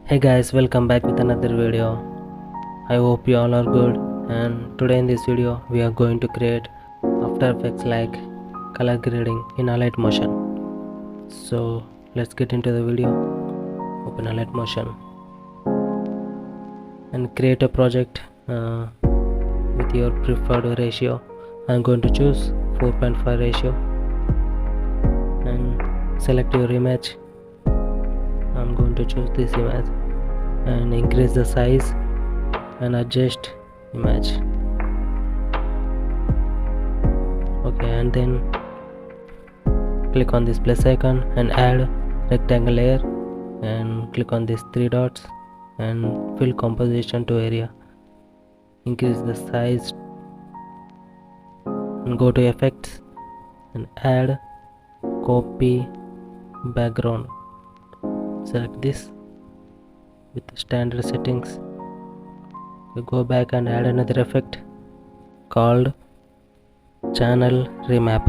Hey guys, welcome back with another video. I hope you all are good, and today in this video we are going to create After Effects like color grading in Alight Motion. So let's get into the video. Open Alight Motion and create a project with your preferred ratio. I'm going to choose 4.5 ratio and select your image. I'm going to choose this image and increase the size and adjust image. Okay, and then click on this plus icon and add rectangle layer and click on these three dots and fill composition to area. Increase the size and go to effects and add copy background. Select this with the standard settings. You go back and add another effect called channel remap.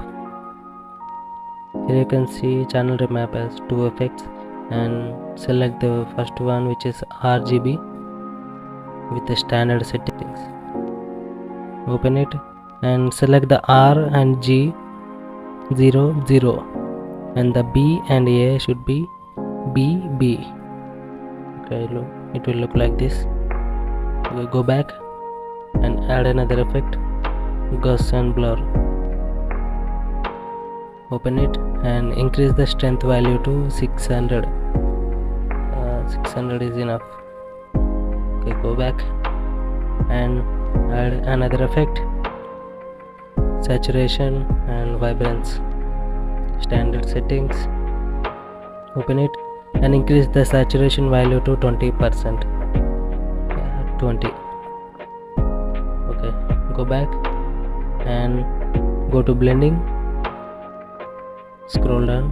Here you can see channel remap has two effects, and select the first one, which is RGB with the standard settings. Open it and select the R and G 0 0 and the B and A should be BB. Okay, look, it will look like this. We go back and add another effect, Gaussian blur. Open it and increase the strength value to 600. 600 is enough. Okay, go back and add another effect, saturation and vibrance. Standard settings. Open it and increase the saturation value to 20%. 20. Okay, go back and go to blending, scroll down.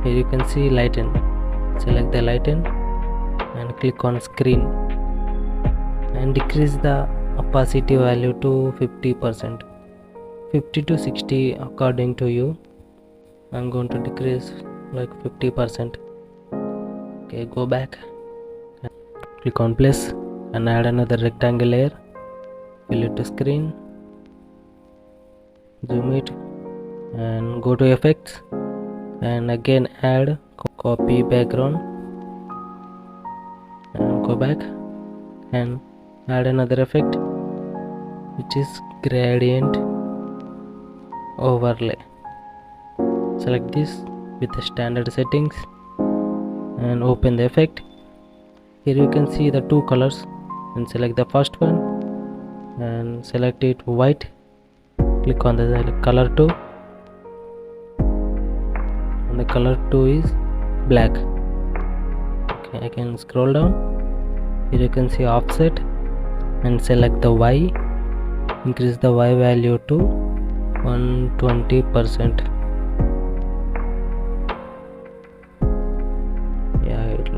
Here you can see lighten. Select the lighten and click on screen and decrease the opacity value to 50%, 50 to 60 according to you. I'm going to decrease like 50%. Okay, go back, click on plus and add another rectangle layer, fill it to screen, zoom it and go to effects and again add copy background and go back and add another effect, which is gradient overlay. Select this with the standard settings and open the effect. Here you can see the two colors, and select the first one and select it white. Click on the color 2 and the color 2 is black. Okay, I can scroll down. Here you can see offset and select the Y. Increase the Y value to 120%.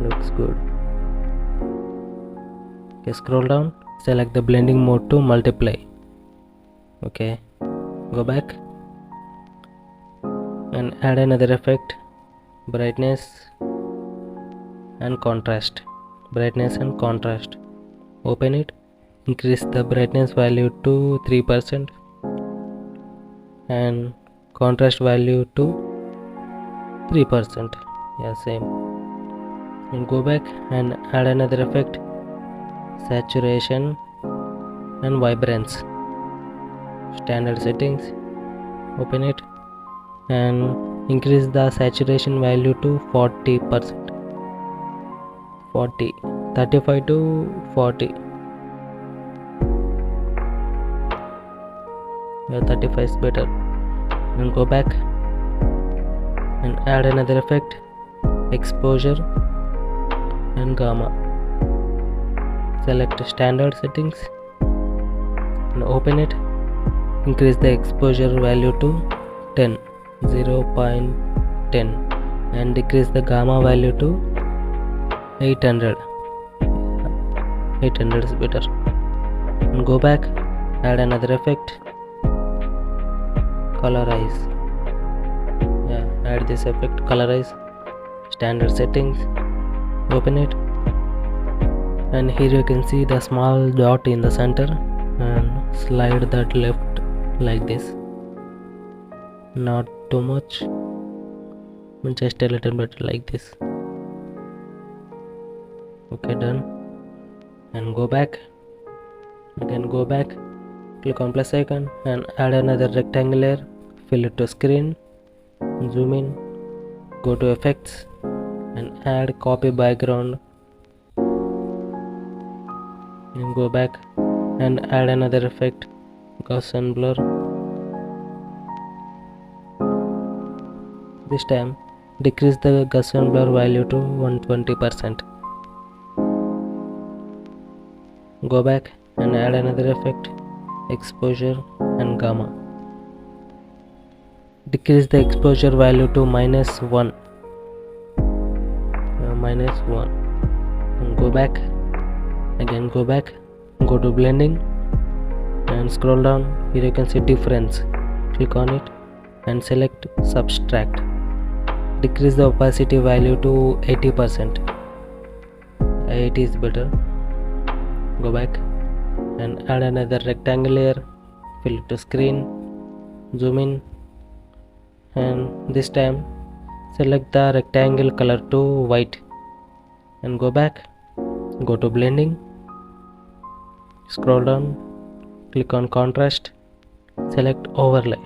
Looks good. Okay, scroll down, select the blending mode to multiply. Okay, go back and add another effect, brightness and contrast. Brightness and contrast. Open it, increase the brightness value to 3% and contrast value to 3%. Yeah, same. And go back and add another effect, saturation and vibrance. Standard settings. Open it and increase the saturation value to 40%. 35 to 40. Yeah, 35 is better. And go back and add another effect, exposure and gamma. Select standard settings and open it. Increase the exposure value to 10, 0.10 and decrease the gamma value to 800. 800 is better. And go back, add another effect, colorize. Yeah, add this effect, colorize. Standard settings. Open it and here you can see the small dot in the center, and slide that left like this, not too much, just a little bit like this. Okay, done. And go back, again go back, click on plus icon and add another rectangle layer, fill it to screen, zoom in, go to effects and add copy background, and go back and add another effect, Gaussian blur. This time decrease the Gaussian blur value to 120%. Go back and add another effect, exposure and gamma. Decrease the exposure value to -1. And go back, again go back, go to blending and scroll down. Here you can see difference, click on it and select subtract. Decrease the opacity value to 80%. 80 is better. Go back and add another rectangle layer, fill it to screen, zoom in, and this time select the rectangle color to white and go back, go to blending, scroll down, click on contrast, select overlay,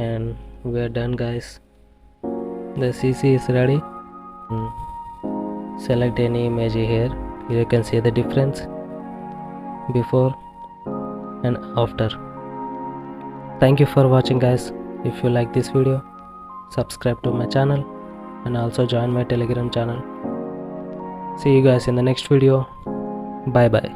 and we are done guys. The CC is ready. Select any image here. Here you can see the difference before and after. Thank you for watching guys. If you like this video, subscribe to my channel and also join my Telegram channel. See you guys in the next video. Bye bye.